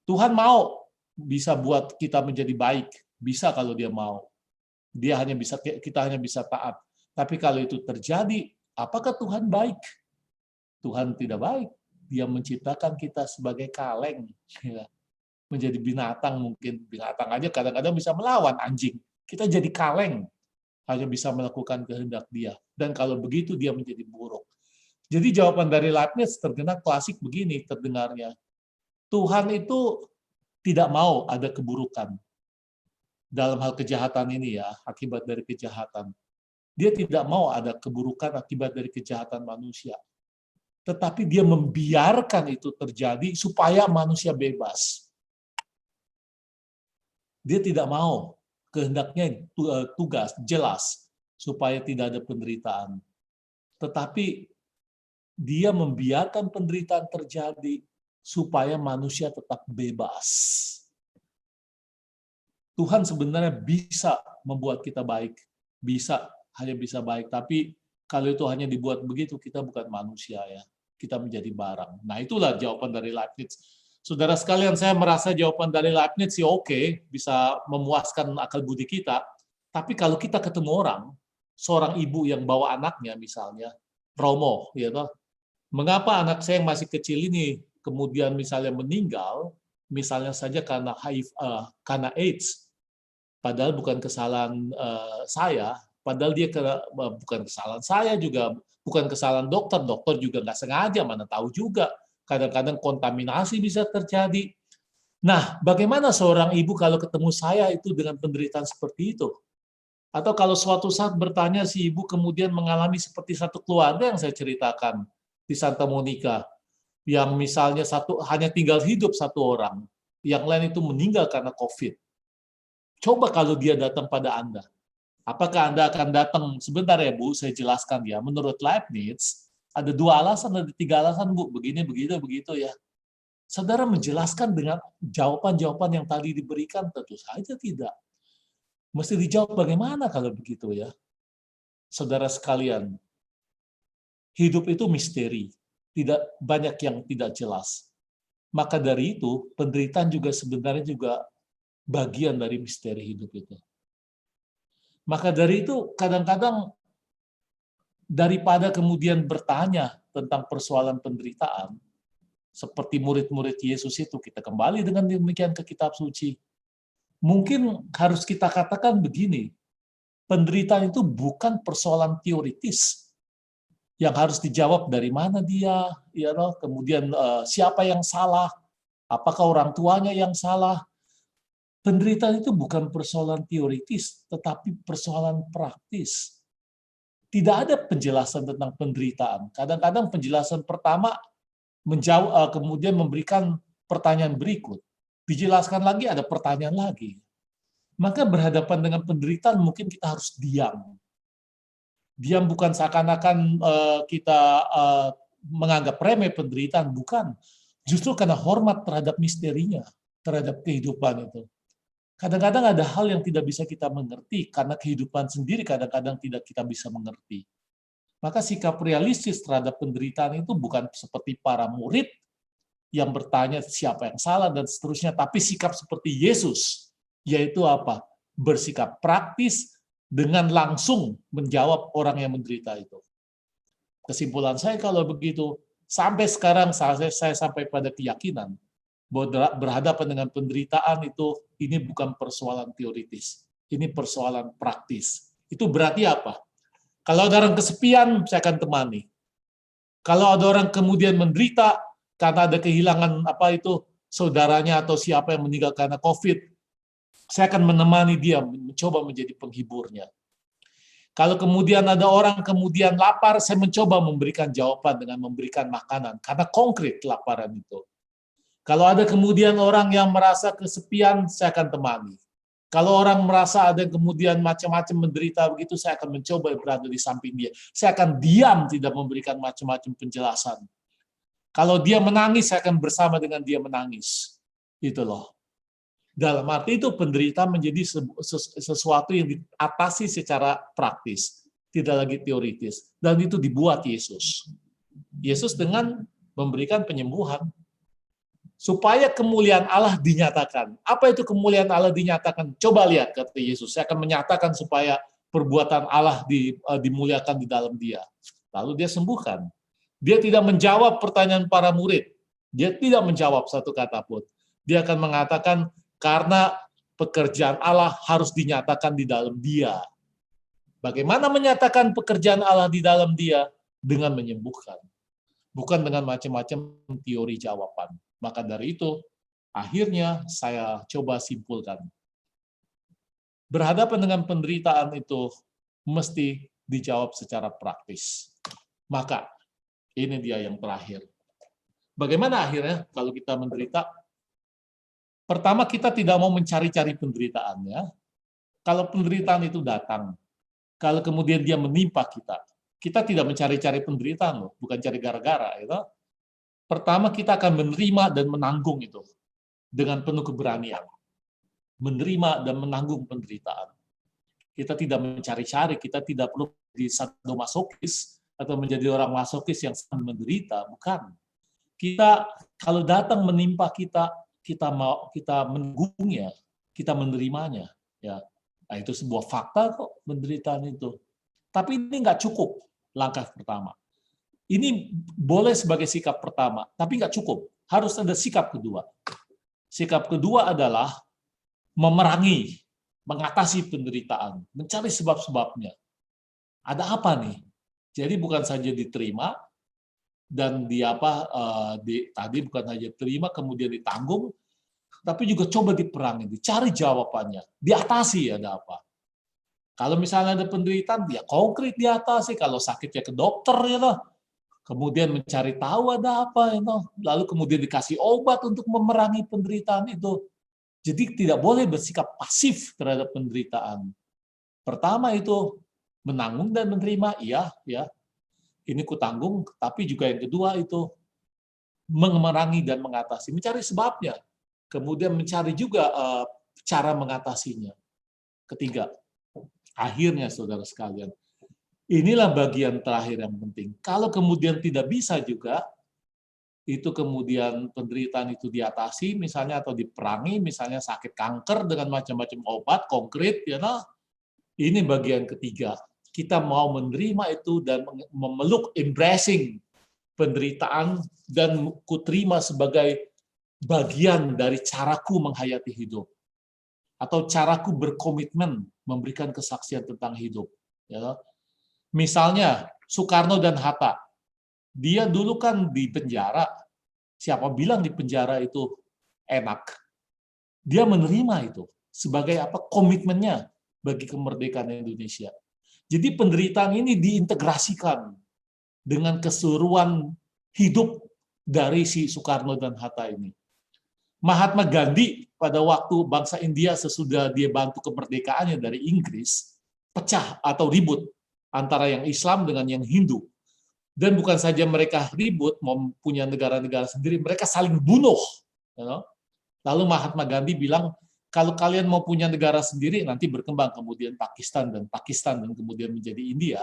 Tuhan mau bisa buat kita menjadi baik, bisa kalau dia mau. Kita hanya bisa taat. Tapi kalau itu terjadi, apakah Tuhan baik? Tuhan tidak baik. Dia menciptakan kita sebagai kaleng, menjadi binatang mungkin. Binatang aja kadang-kadang bisa melawan anjing. Kita jadi kaleng, hanya bisa melakukan kehendak dia. Dan kalau begitu dia menjadi buruk. Jadi jawaban dari Leibniz terdengar klasik begini terdengarnya. Tuhan itu tidak mau ada keburukan dalam hal kejahatan ini ya, akibat dari kejahatan. Dia tidak mau ada keburukan akibat dari kejahatan manusia. Tetapi dia membiarkan itu terjadi supaya manusia bebas. Dia tidak mau, kehendaknya tugas, jelas, supaya tidak ada penderitaan. Tetapi dia membiarkan penderitaan terjadi supaya manusia tetap bebas. Tuhan sebenarnya bisa membuat kita baik, hanya bisa baik, tapi kalau itu hanya dibuat begitu, kita bukan manusia ya, kita menjadi barang. Nah itulah jawaban dari Leibniz. Saudara sekalian, saya merasa jawaban dari Leibniz sih oke, bisa memuaskan akal budi kita, tapi kalau kita ketemu orang, seorang ibu yang bawa anaknya misalnya, Romo, ya toh, mengapa anak saya yang masih kecil ini kemudian misalnya meninggal, misalnya saja karena HIV, karena AIDS, padahal bukan kesalahan saya, padahal dia bukan kesalahan saya juga, bukan kesalahan dokter juga nggak sengaja, mana tahu juga, kadang-kadang kontaminasi bisa terjadi. Nah, bagaimana seorang ibu kalau ketemu saya itu dengan penderitaan seperti itu? Atau kalau suatu saat bertanya si ibu kemudian mengalami seperti satu keluarga yang saya ceritakan di Santa Monica, yang misalnya hanya tinggal hidup satu orang, yang lain itu meninggal karena COVID. Coba kalau dia datang pada Anda, apakah Anda akan datang, sebentar ya Bu, saya jelaskan ya, menurut Leibniz, ada 2 alasan, ada 3 alasan Bu, begini, begitu ya. Saudara menjelaskan dengan jawaban-jawaban yang tadi diberikan, tentu saja tidak. Mesti dijawab bagaimana kalau begitu ya. Saudara sekalian, hidup itu misteri, tidak banyak yang tidak jelas. Maka dari itu, penderitaan juga sebenarnya juga bagian dari misteri hidup itu. Maka dari itu, kadang-kadang daripada kemudian bertanya tentang persoalan penderitaan, seperti murid-murid Yesus itu, kita kembali dengan demikian ke kitab suci. Mungkin harus kita katakan begini, penderitaan itu bukan persoalan teoritis yang harus dijawab dari mana dia, ya loh, kemudian siapa yang salah, apakah orang tuanya yang salah. Penderitaan itu bukan persoalan teoritis, tetapi persoalan praktis. Tidak ada penjelasan tentang penderitaan. Kadang-kadang penjelasan pertama menjawab, kemudian memberikan pertanyaan berikut. Dijelaskan lagi, ada pertanyaan lagi. Maka berhadapan dengan penderitaan mungkin kita harus diam. Diam bukan seakan-akan kita menganggap remeh penderitaan, bukan. Justru karena hormat terhadap misterinya, terhadap kehidupan itu. Kadang-kadang ada hal yang tidak bisa kita mengerti, karena kehidupan sendiri kadang-kadang tidak kita bisa mengerti. Maka sikap realistis terhadap penderitaan itu bukan seperti para murid yang bertanya siapa yang salah dan seterusnya, tapi sikap seperti Yesus, yaitu apa? Bersikap praktis dengan langsung menjawab orang yang menderita itu. Kesimpulan saya kalau begitu, sampai sekarang saya sampai pada keyakinan bahwa berhadapan dengan penderitaan itu, ini bukan persoalan teoritis, ini persoalan praktis. Itu berarti apa? Kalau ada orang kesepian, saya akan temani. Kalau ada orang kemudian menderita karena ada kehilangan saudaranya atau siapa yang meninggal karena COVID, saya akan menemani dia, mencoba menjadi penghiburnya. Kalau kemudian ada orang kemudian lapar, saya mencoba memberikan jawaban dengan memberikan makanan, karena konkret kelaparan itu. Kalau ada kemudian orang yang merasa kesepian, saya akan temani. Kalau orang merasa ada yang kemudian macam-macam menderita begitu, saya akan mencoba berada di samping dia. Saya akan diam, tidak memberikan macam-macam penjelasan. Kalau dia menangis, saya akan bersama dengan dia menangis. Itu loh. Dalam arti itu penderitaan menjadi sesuatu yang diatasi secara praktis, tidak lagi teoritis. Dan itu dibuat Yesus. Yesus dengan memberikan penyembuhan. Supaya kemuliaan Allah dinyatakan. Apa itu kemuliaan Allah dinyatakan? Coba lihat, kata Yesus. Saya akan menyatakan supaya perbuatan Allah dimuliakan di dalam dia. Lalu dia sembuhkan. Dia tidak menjawab pertanyaan para murid. Dia tidak menjawab satu kata pun. Dia akan mengatakan, karena pekerjaan Allah harus dinyatakan di dalam dia. Bagaimana menyatakan pekerjaan Allah di dalam dia? Dengan menyembuhkan. Bukan dengan macam-macam teori jawaban. Maka dari itu, akhirnya saya coba simpulkan. Berhadapan dengan penderitaan itu mesti dijawab secara praktis. Maka, ini dia yang terakhir. Bagaimana akhirnya kalau kita menderita? Pertama, kita tidak mau mencari-cari penderitaannya. Kalau penderitaan itu datang, kalau kemudian dia menimpa kita tidak mencari-cari penderitaan, loh, bukan cari gara-gara. Gitu. Pertama, kita akan menerima dan menanggung itu dengan penuh keberanian. Menerima dan menanggung penderitaan. Kita tidak mencari-cari, kita tidak perlu di sadomasokis atau menjadi orang masokis yang sangat menderita, bukan. Kita kalau datang menimpa kita menanggungnya, kita menerimanya, ya. Nah, itu sebuah fakta kok penderitaan itu. Tapi ini nggak cukup langkah pertama. Ini boleh sebagai sikap pertama, tapi nggak cukup. Harus ada sikap kedua. Sikap kedua adalah memerangi, mengatasi penderitaan, mencari sebab-sebabnya. Ada apa nih? Jadi bukan saja diterima dan tadi bukan saja terima kemudian ditanggung, tapi juga coba diperangi, dicari jawabannya, diatasi ada apa. Kalau misalnya ada penderitaan, dia konkret diatasi. Kalau sakit ya ke dokter ya lah. Kemudian mencari tahu ada apa, ya, lalu kemudian dikasih obat untuk memerangi penderitaan itu. Jadi tidak boleh bersikap pasif terhadap penderitaan. Pertama itu menanggung dan menerima, iya, ya, ini kutanggung. Tapi juga yang kedua itu memerangi dan mengatasi, mencari sebabnya, kemudian mencari juga cara mengatasinya. Ketiga, akhirnya saudara sekalian. Inilah bagian terakhir yang penting. Kalau kemudian tidak bisa juga, itu kemudian penderitaan itu diatasi, misalnya atau diperangi, misalnya sakit kanker dengan macam-macam obat konkret, ya nah, ini bagian ketiga. Kita mau menerima itu dan memeluk, embracing penderitaan dan kuterima sebagai bagian dari caraku menghayati hidup atau caraku berkomitmen memberikan kesaksian tentang hidup. Ya. Misalnya Soekarno dan Hatta, dia dulu kan di penjara. Siapa bilang di penjara itu enak? Dia menerima itu sebagai apa? Komitmennya bagi kemerdekaan Indonesia. Jadi penderitaan ini diintegrasikan dengan keseluruhan hidup dari si Soekarno dan Hatta ini. Mahatma Gandhi pada waktu bangsa India sesudah dia bantu kemerdekaannya dari Inggris, pecah atau ribut antara yang Islam dengan yang Hindu. Dan bukan saja mereka ribut, mempunyai negara-negara sendiri, mereka saling bunuh. Lalu Mahatma Gandhi bilang, kalau kalian mau punya negara sendiri, nanti berkembang kemudian Pakistan dan kemudian menjadi India,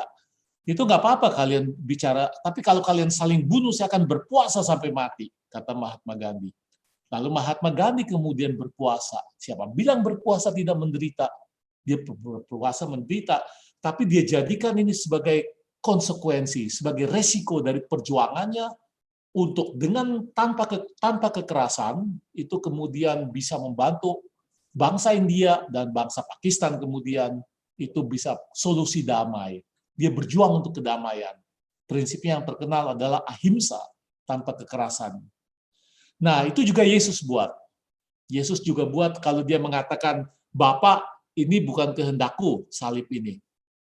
itu nggak apa-apa kalian bicara, tapi kalau kalian saling bunuh, saya akan berpuasa sampai mati, kata Mahatma Gandhi. Lalu Mahatma Gandhi kemudian berpuasa. Siapa bilang berpuasa tidak menderita? Dia berpuasa menderita, tapi dia jadikan ini sebagai konsekuensi, sebagai resiko dari perjuangannya untuk dengan tanpa kekerasan itu kemudian bisa membantu bangsa India dan bangsa Pakistan kemudian itu bisa solusi damai. Dia berjuang untuk kedamaian. Prinsipnya yang terkenal adalah ahimsa, tanpa kekerasan. Nah, itu juga Yesus buat. Yesus juga buat kalau dia mengatakan, Bapak, ini bukan kehendakku salib ini.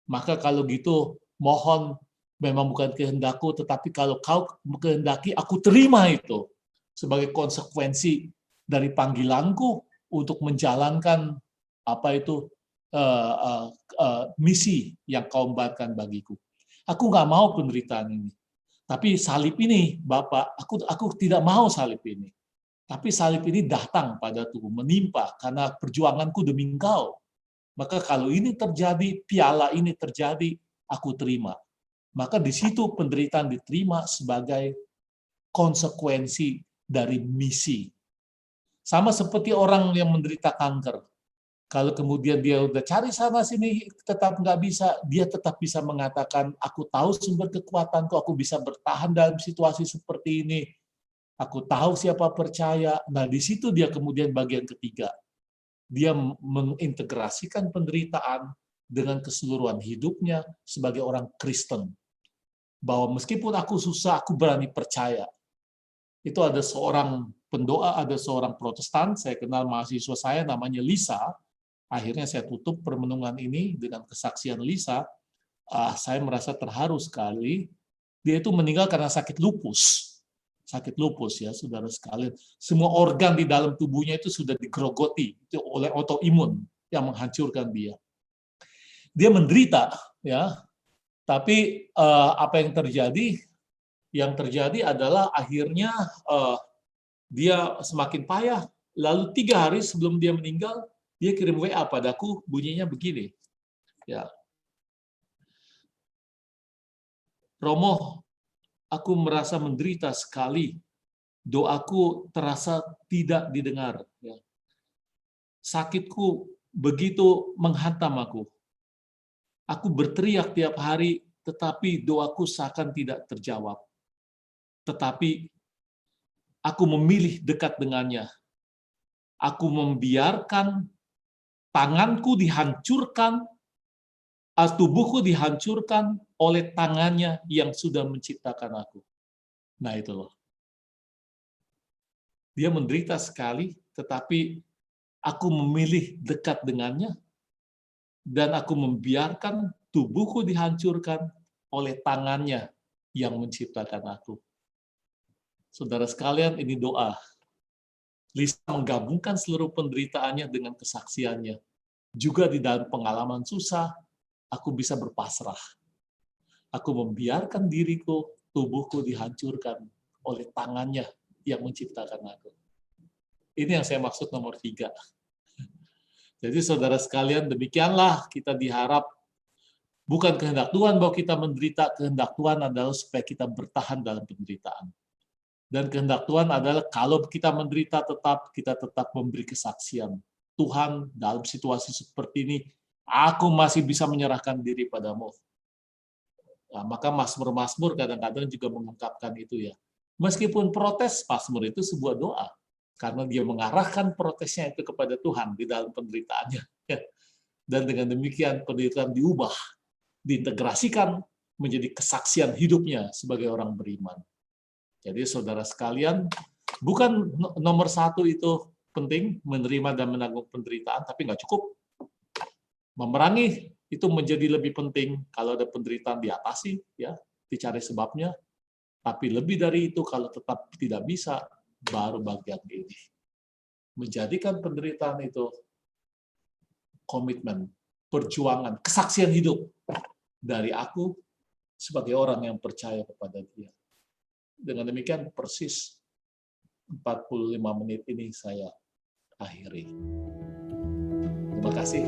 Maka kalau gitu, mohon memang bukan kehendakku, tetapi kalau kau kehendaki, aku terima itu sebagai konsekuensi dari panggilanku untuk menjalankan apa itu misi yang kau embankan bagiku. Aku nggak mau penderitaan ini. Tapi salib ini, Bapak, aku tidak mau salib ini. Tapi salib ini datang padaku, menimpa karena perjuanganku demi Engkau. Maka kalau ini terjadi, piala ini terjadi, aku terima. Maka di situ penderitaan diterima sebagai konsekuensi dari misi. Sama seperti orang yang menderita kanker. Kalau kemudian dia udah cari sana sini tetap nggak bisa, dia tetap bisa mengatakan, aku tahu sumber kekuatanku, aku bisa bertahan dalam situasi seperti ini. Aku tahu siapa percaya. Nah, di situ dia kemudian bagian ketiga. Dia mengintegrasikan penderitaan dengan keseluruhan hidupnya sebagai orang Kristen. Bahwa meskipun aku susah, aku berani percaya. Itu ada seorang pendoa, ada seorang Protestan, saya kenal mahasiswa saya namanya Lisa. Akhirnya saya tutup permenungan ini dengan kesaksian Lisa. Saya merasa terharu sekali. Dia itu meninggal karena sakit lupus. Sakit lupus ya, saudara sekalian. Semua organ di dalam tubuhnya itu sudah digerogoti itu oleh autoimun yang menghancurkan dia. Dia menderita, ya. Tapi apa yang terjadi? Yang terjadi adalah akhirnya dia semakin payah. Lalu 3 hari sebelum dia meninggal, dia kirim WA padaku, bunyinya begini. Ya. Romo, aku merasa menderita sekali. Doaku terasa tidak didengar. Ya. Sakitku begitu menghantam aku. Aku berteriak tiap hari, tetapi doaku seakan tidak terjawab. Tetapi aku memilih dekat dengannya. Aku membiarkan tanganku dihancurkan, tubuhku dihancurkan oleh tangannya yang sudah menciptakan aku. Nah itu loh. Dia menderita sekali, tetapi aku memilih dekat dengannya, dan aku membiarkan tubuhku dihancurkan oleh tangannya yang menciptakan aku. Saudara sekalian, ini doa. Lisa menggabungkan seluruh penderitaannya dengan kesaksiannya. Juga di dalam pengalaman susah, aku bisa berpasrah. Aku membiarkan diriku, tubuhku dihancurkan oleh tangannya yang menciptakan aku. Ini yang saya maksud nomor 3. Jadi saudara sekalian, demikianlah kita diharap, bukan kehendak Tuhan bahwa kita menderita, kehendak Tuhan adalah supaya kita bertahan dalam penderitaan. Dan kehendak Tuhan adalah kalau kita menderita kita tetap memberi kesaksian. Tuhan, dalam situasi seperti ini, aku masih bisa menyerahkan diri padamu. Nah, maka Mazmur-Mazmur kadang-kadang juga mengungkapkan itu ya. Meskipun protes, Mazmur itu sebuah doa. Karena dia mengarahkan protesnya itu kepada Tuhan di dalam penderitaannya. Dan dengan demikian penderitaan diubah, diintegrasikan menjadi kesaksian hidupnya sebagai orang beriman. Jadi saudara sekalian, bukan nomor 1 itu penting, menerima dan menanggung penderitaan, tapi nggak cukup. Memerangi itu menjadi lebih penting. Kalau ada penderitaan diatasi, ya, dicari sebabnya. Tapi lebih dari itu, kalau tetap tidak bisa, baru bagian ini. Menjadikan penderitaan itu komitmen, perjuangan, kesaksian hidup dari aku sebagai orang yang percaya kepada Dia. Dengan demikian persis 45 menit ini saya akhiri. Terima kasih.